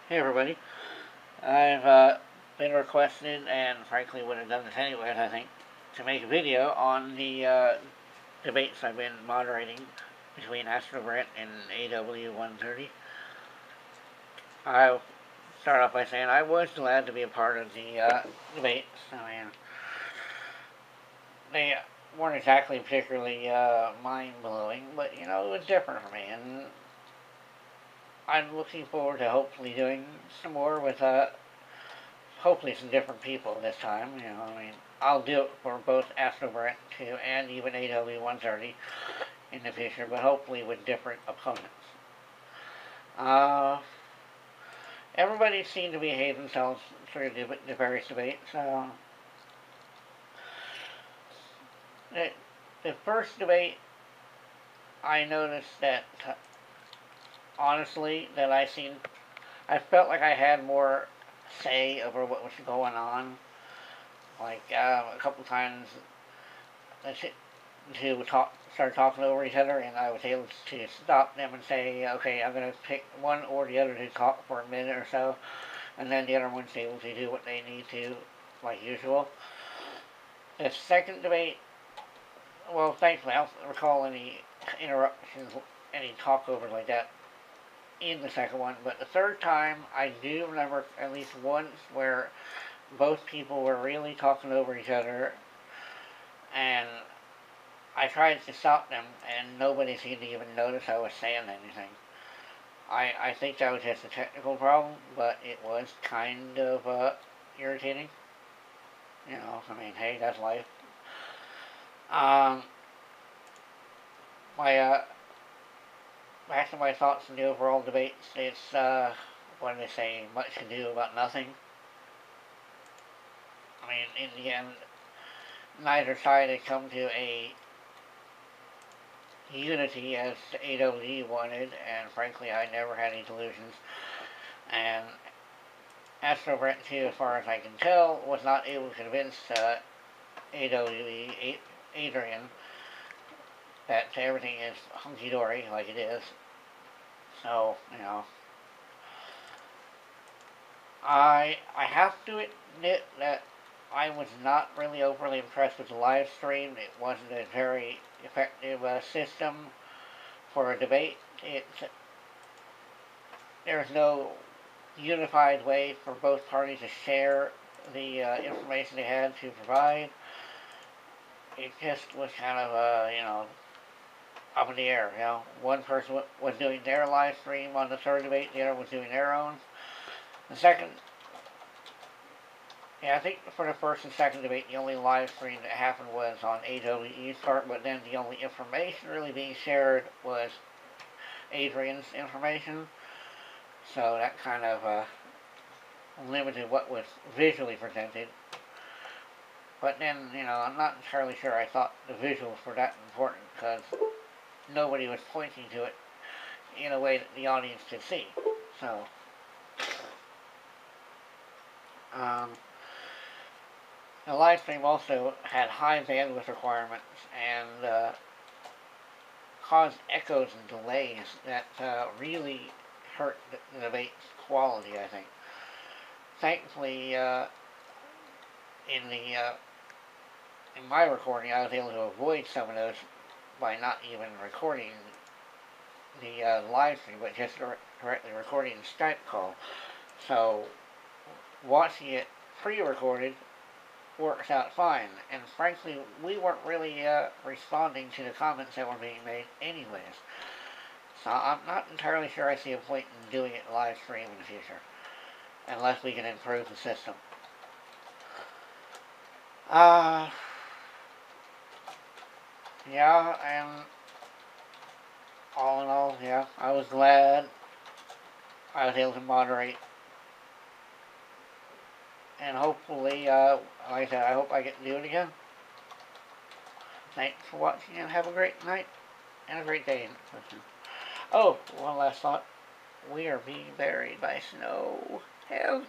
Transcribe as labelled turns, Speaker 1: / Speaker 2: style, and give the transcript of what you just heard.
Speaker 1: Hey everybody. I've been requested, and frankly would have done this anyways, I think, to make a video on the debates I've been moderating between Astrobrant and AwE130. I'll start off by saying I was glad to be a part of the debates. I mean, they weren't exactly particularly mind-blowing, but, it was different for me, and I'm looking forward to hopefully doing some more with hopefully some different people this time. I mean, I'll do it for both Astrobrant2 and even AwE130 in the future, but hopefully with different opponents. Uh, Everybody seemed to behave themselves through the various debates. The first debate, I noticed that, honestly, I felt like I had more say over what was going on. Like, a couple times, to start talking over each other, and I was able to stop them and say, okay, I'm going to pick one or the other to talk for a minute or so, and then the other one's able to do what they need to, like usual. The second debate, well, thankfully, I don't recall any interruptions, any talkovers like that in the second one, but the third time, I do remember at least once where both people were really talking over each other, and I tried to stop them, and nobody seemed to even notice I was saying anything. I think that was just a technical problem, but it was kind of irritating. I mean, hey, that's life. Um, my Back to my thoughts on the overall debates. It's what do they say? Much to do about nothing. I mean, in the end, neither side had come to a unity as AwE wanted, and frankly, I never had any delusions. And Astrobrant2, as far as I can tell, was not able to convince AwE Adrian that everything is hunky-dory like it is. So, I have to admit that I was not really overly impressed with the live stream. It wasn't a very effective system for a debate. There's no unified way for both parties to share the information they had to provide. It just was kind of, up in the air. One person was doing their live stream on the third debate, the other was doing their own. The second, I think for the first and second debate, the only live stream that happened was on AwE's part, but then the only information really being shared was Adrian's information. So that kind of limited what was visually presented. But then, I'm not entirely sure I thought the visuals were that important, because nobody was pointing to it in a way that the audience could see. So, the live stream also had high bandwidth requirements and caused echoes and delays that really hurt the debate's quality, I think. Thankfully, in my recording, I was able to avoid some of those by not even recording the live stream, but just directly recording the Skype call. So, watching it pre-recorded works out fine, and frankly, we weren't really responding to the comments that were being made anyways. So I'm not entirely sure I see a point in doing it live stream in the future, unless we can improve the system. Yeah, and all in all, yeah, I was glad I was able to moderate. And hopefully, like I said, I hope I get to do it again. Thanks for watching, and have a great night, and a great day. Oh, one last thought. We are being buried by snow. Help!